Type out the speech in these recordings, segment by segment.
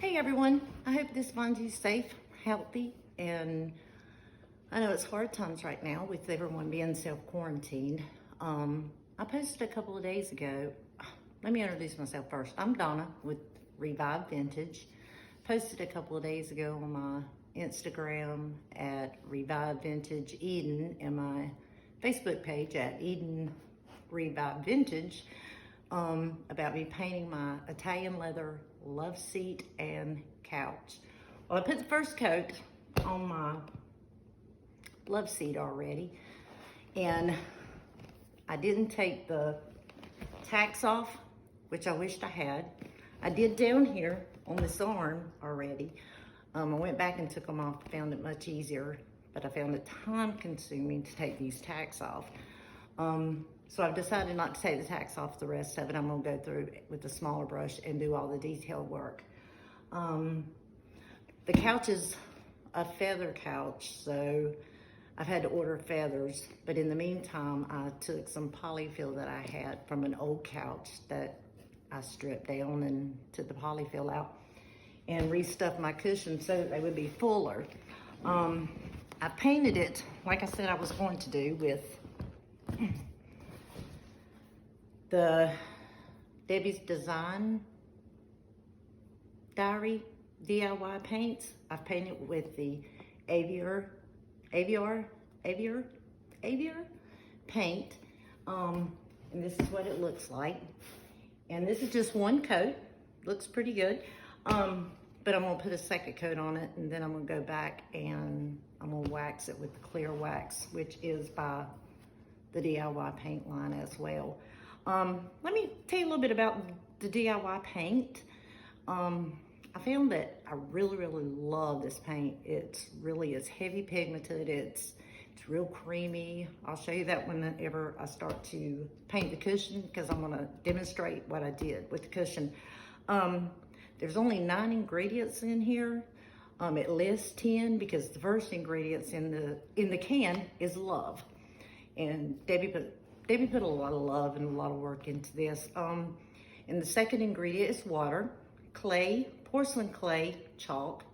Hey everyone, I hope this finds you safe, healthy, and I know it's hard times right now with everyone being self-quarantined. I posted a couple of days ago, let me introduce myself first. I'm Donna with Revive Vintage. Posted a couple of days ago on my Instagram at Revive Vintage Eden and my Facebook page at Eden Revive Vintage about me painting my Italian leather love seat and couch. Well, I put the first coat on my love seat already, and I didn't take the tacks off, which I wished I had. I did down here on this arm already. I went back and took them off, found it much easier, but I found it time consuming to take these tacks off. So I've decided not to take the tacks off the rest of it. I'm gonna go through with a smaller brush and do all the detail work. The couch is a feather couch, so I've had to order feathers, but in the meantime, I took some polyfill that I had from an old couch that I stripped down and took the polyfill out and restuffed my cushions so that they would be fuller. I painted it, like I said I was going to do, with the Debbie's Design Diary DIY paints. I've painted with the Aviar paint, and this is what it looks like. And this is just one coat, looks pretty good. But I'm gonna put a second coat on it, and then I'm gonna go back and I'm gonna wax it with the clear wax, which is by the DIY paint line as well. Let me tell you a little bit about the DIY paint. I found that I really love this paint. It's heavy pigmented. It's real creamy. I'll show you that whenever I start to paint the cushion, because I'm gonna demonstrate what I did with the cushion. There's only 9 ingredients in here. It lists 10 because the first ingredients in the can is love. And Debbie put a lot of love and a lot of work into this. And the second ingredient is water, clay, porcelain clay, chalk,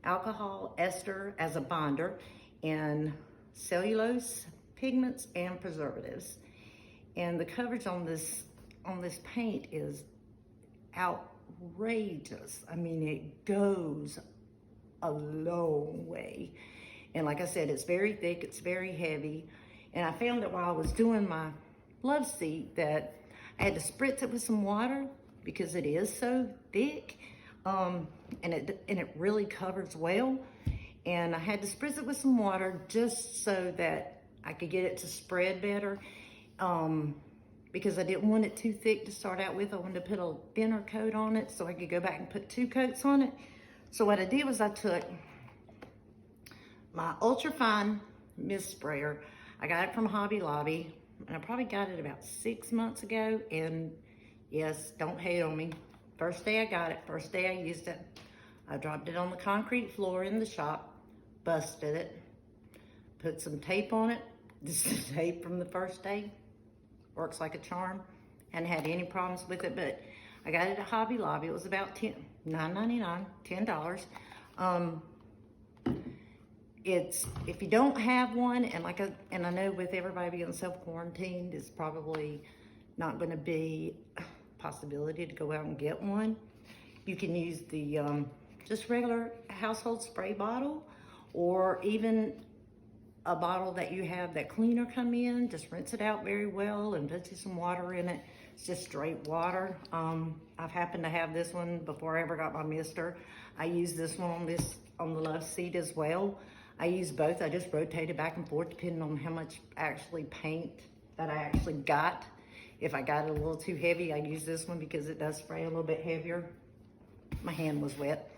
alcohol ester as a binder, and cellulose pigments and preservatives. And the coverage on this paint is outrageous. I mean, it goes a long way. And like I said, it's very thick, it's very heavy. And I found that while I was doing my love seat that I had to spritz it with some water because it is so thick, and it really covers well. And I had to spritz it with some water just so that I could get it to spread better, because I didn't want it too thick to start out with. I wanted to put a thinner coat on it so I could go back and put 2 coats on it. So what I did was I took my ultra fine mist sprayer. I got it from Hobby Lobby, and I probably got it about 6 months ago. And yes, don't hate on me. First day I got it, first day I used it, I dropped it on the concrete floor in the shop, busted it, put some tape on it. This is tape from the first day, works like a charm. Hadn't had any problems with it, but I got it at Hobby Lobby. It was about $9.99, $10. If you don't have one, and I know with everybody being self-quarantined, it's probably not going to be a possibility to go out and get one. You can use the just regular household spray bottle, or even a bottle that you have that cleaner come in. Just rinse it out very well and put some water in it. It's just straight water. I've happened to have this one before I ever got my mister. I use this one on the love seat as well. I use both. I just rotate it back and forth depending on how much actually paint that I actually got. If I got it a little too heavy, I use this one because it does spray a little bit heavier. My hand was wet.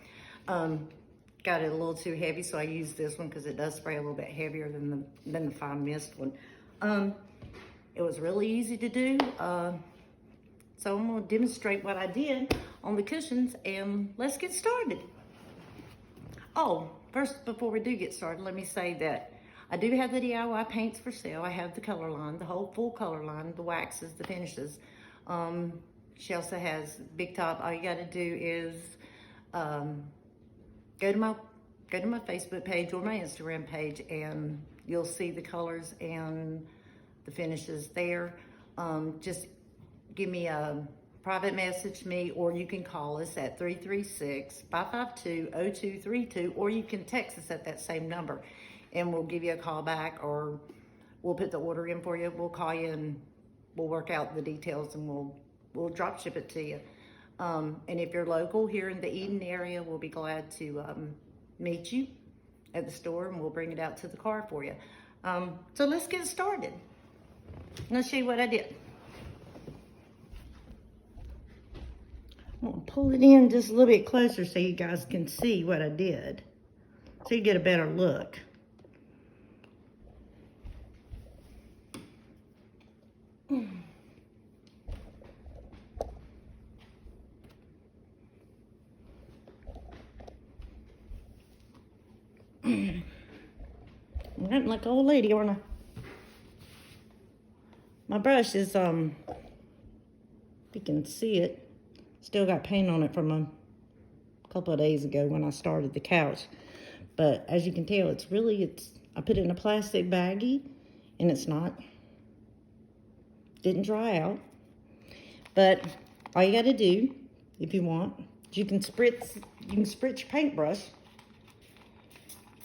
Got it a little too heavy, so I use this one because it does spray a little bit heavier than the fine mist one. It was really easy to do. So I'm gonna demonstrate what I did on the cushions, and let's get started. Oh, first, before we do get started, let me say that I do have the DIY paints for sale. I have the color line, the whole full color line, the waxes, the finishes. She also has Big Top. All you got to do is Go to my Facebook page or my Instagram page, and you'll see the colors and the finishes there. Just give me a private message me, or you can call us at 336-552-0232, or you can text us at that same number, and we'll give you a call back, or we'll put the order in for you. We'll call you and we'll work out the details, and we'll drop ship it to you. And if you're local here in the Eden area, we'll be glad to meet you at the store, and we'll bring it out to the car for you. So let's get started. Let's show you what I did. I'm gonna pull it in just a little bit closer so you guys can see what I did, so you get a better look. I'm getting like an old lady, aren't I? My brush is, if you can see it, still got paint on it from a couple of days ago when I started the couch. But as you can tell, I put it in a plastic baggie, and didn't dry out. But all you gotta do, if you want, you can spritz your paintbrush.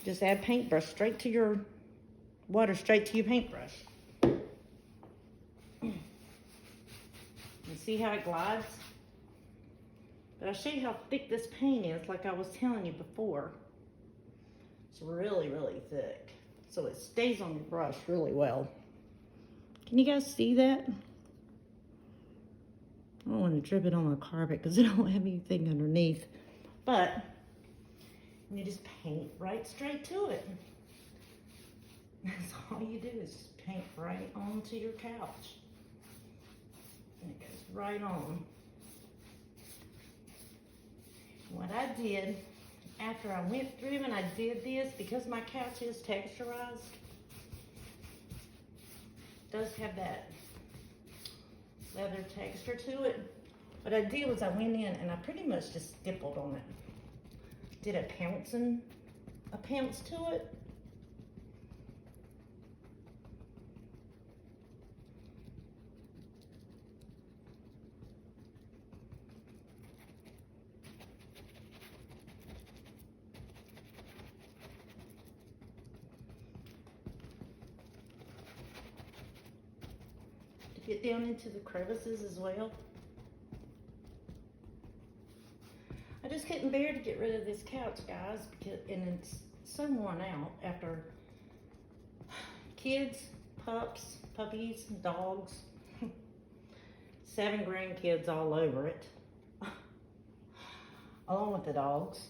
Just add paintbrush straight to your water, straight to your paintbrush. You see how it glides? But I'll show you how thick this paint is, like I was telling you before. It's really, really thick. So it stays on your brush really well. Can you guys see that? I don't want to drip it on my carpet because I don't have anything underneath. But you just paint right straight to it. That's all you do is just paint right onto your couch. And it goes right on. What I did after I went through and I did this, because my couch is texturized, does have that leather texture to it. What I did was I went in and I pretty much just stippled on it. Did a pounce to it. To get down into the crevices as well. I just couldn't bear to get rid of this couch, guys, and it's so worn out after kids, puppies, dogs, 7 grandkids all over it, along with the dogs,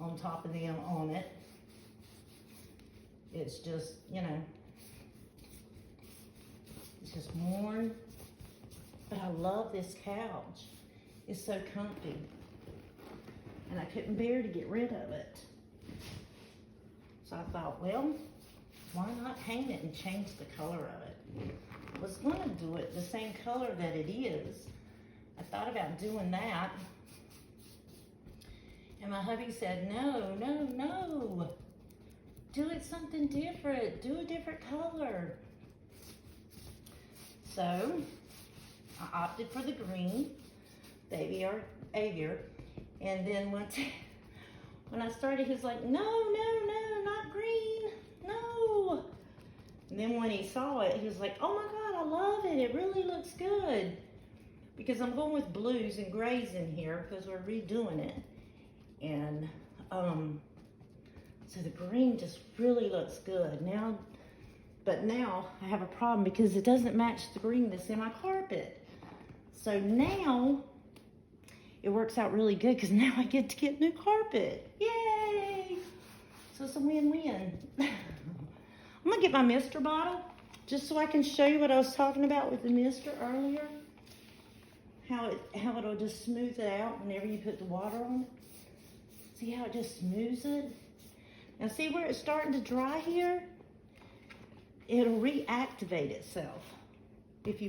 on top of them on it. It's just, it's just worn, but I love this couch. It's so comfy, and I couldn't bear to get rid of it. So I thought, well, why not paint it and change the color of it? I was going to do it the same color that it is. I thought about doing that, and my hubby said, no, do it something different, do a different color. So I opted for the green, the aviar, and then when I started, he was like, no, not green, no. And then when he saw it, he was like, oh my God, I love it. It really looks good. Because I'm going with blues and grays in here because we're redoing it. And so the green just really looks good. But now I have a problem because it doesn't match the green that's in my carpet. So now it works out really good because now I get to get new carpet. Yay! So it's a win-win. I'm gonna get my mister bottle just so I can show you what I was talking about with the mister earlier. How it'll just smooth it out whenever you put the water on it. See how it just smooths it? Now see where it's starting to dry here? It'll reactivate itself.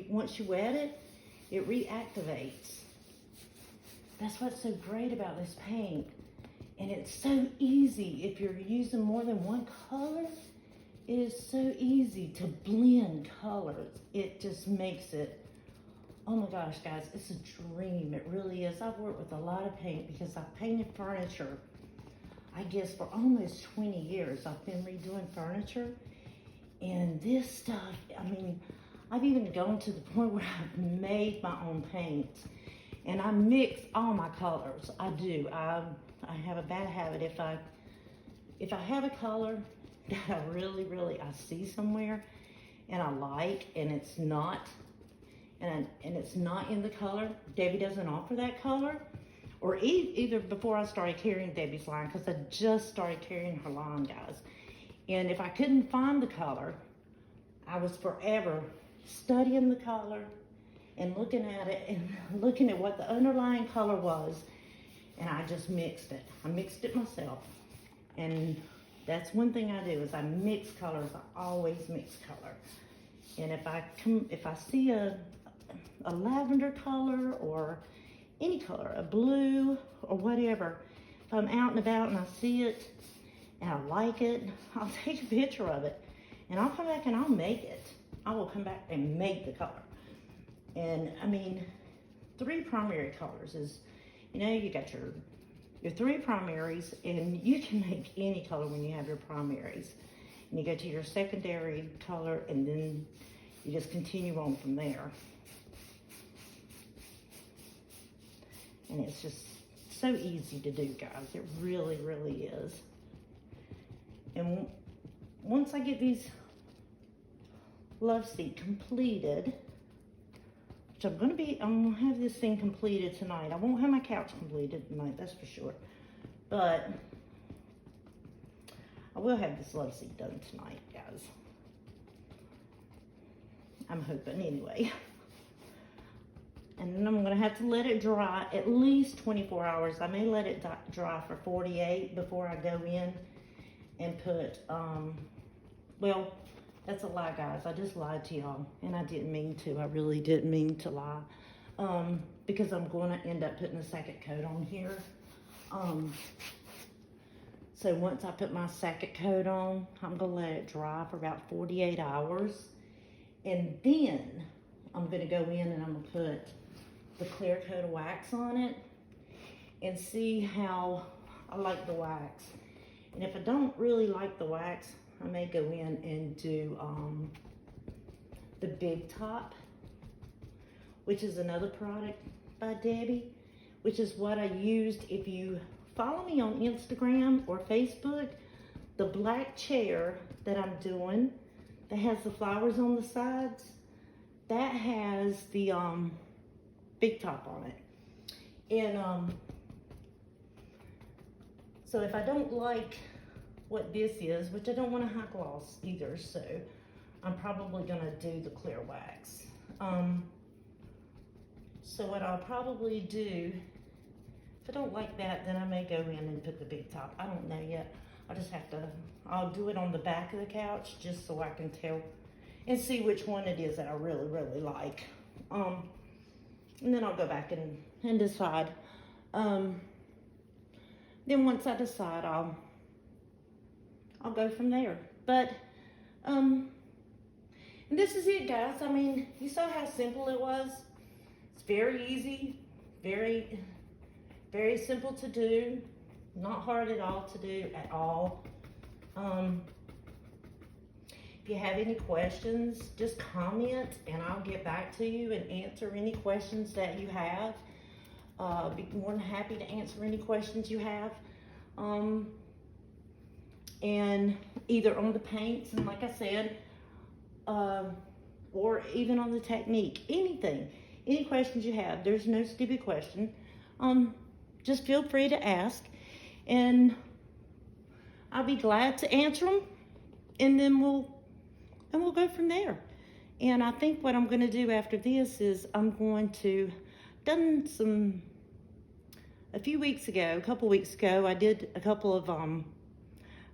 Once you wet it, it reactivates. that's what's so great about this paint. And it's so easy if you're using more than one color. It is so easy to blend colors. It just makes it, oh my gosh, guys, it's a dream. It really is. I've worked with a lot of paint because I've painted furniture, I guess, for almost 20 years. I've been redoing furniture. And this stuff, I mean, I've even gone to the point where I've made my own paints. And I mix all my colors. I do. I have a bad habit. If I have a color that I really I see somewhere and I like, and it's not it's not in the color, Debbie doesn't offer that color, or either before I started carrying Debbie's line, because I just started carrying her line, guys. And if I couldn't find the color, I was forever studying the color and looking at it and looking at what the underlying color was, and I just mixed it. I mixed it myself. And that's one thing I do, is I mix colors. I always mix color. And if I see a lavender color or any color, a blue or whatever, if I'm out and about and I see it and I like it, I'll take a picture of it and I'll come back and I'll make it. I will come back and make the color. And I mean, 3 primary colors is, you know, you got your 3 primaries, and you can make any color when you have your primaries. And you go to your secondary color, and then you just continue on from there. And it's just so easy to do, guys. It really is. And once I get these love seat completed, which I'm gonna have this thing completed tonight. I won't have my couch completed tonight, that's for sure. But I will have this love seat done tonight, guys. I'm hoping anyway. And then I'm gonna have to let it dry at least 24 hours. I may let it dry for 48 before I go in and put, well, that's a lie, guys. I just lied to y'all, and I didn't mean to. I really didn't mean to lie, because I'm going to end up putting a second coat on here. So once I put my second coat on, I'm going to let it dry for about 48 hours, and then I'm going to go in and I'm going to put the clear coat of wax on it and see how I like the wax. And if I don't really like the wax, I may go in and do the Big Top, which is another product by Debbie, which is what I used. If you follow me on Instagram or Facebook, the black chair that I'm doing that has the flowers on the sides, that has the Big Top on it. And so if I don't like what this is, which I don't want a high gloss either, so I'm probably gonna do the clear wax. So what I'll probably do, if I don't like that, then I may go in and put the Big Top. I don't know yet. I'll do it on the back of the couch just so I can tell and see which one it is that I really like. And then I'll go back and decide. Then once I decide, I'll go from there. But, and this is it, guys. I mean, you saw how simple it was. It's very easy, very simple to do, not hard at all to do at all. If you have any questions, just comment and I'll get back to you and answer any questions that you have. Be more than happy to answer any questions you have. And either on the paints, and like I said, or even on the technique, anything, any questions you have. There's no stupid question. Just feel free to ask, and I'll be glad to answer them, and then we'll go from there. And I think what I'm going to do after this is I'm going to, a couple weeks ago, I did a couple of,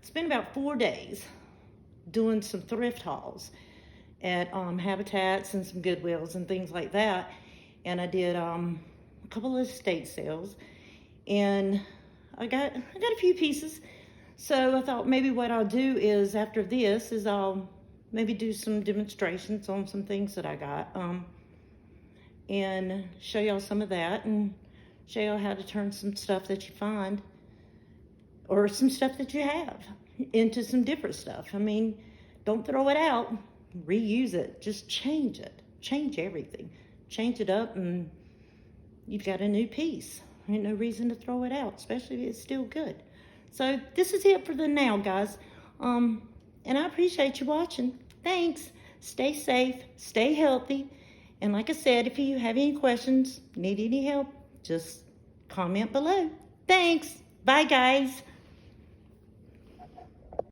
spent about 4 days doing some thrift hauls at Habitats and some Goodwills and things like that. And I did a couple of estate sales, and I got a few pieces. So I thought maybe what I'll do is after this is I'll maybe do some demonstrations on some things that I got, and show y'all some of that, and show y'all how to turn some stuff that you find or some stuff that you have into some different stuff. I mean, don't throw it out, reuse it, just change it, change everything, change it up, and you've got a new piece. Ain't no reason to throw it out, especially if it's still good. So this is it for the now, guys. And I appreciate you watching. Thanks. Stay safe, stay healthy. And like I said, if you have any questions, need any help, just comment below. Thanks. Bye, guys.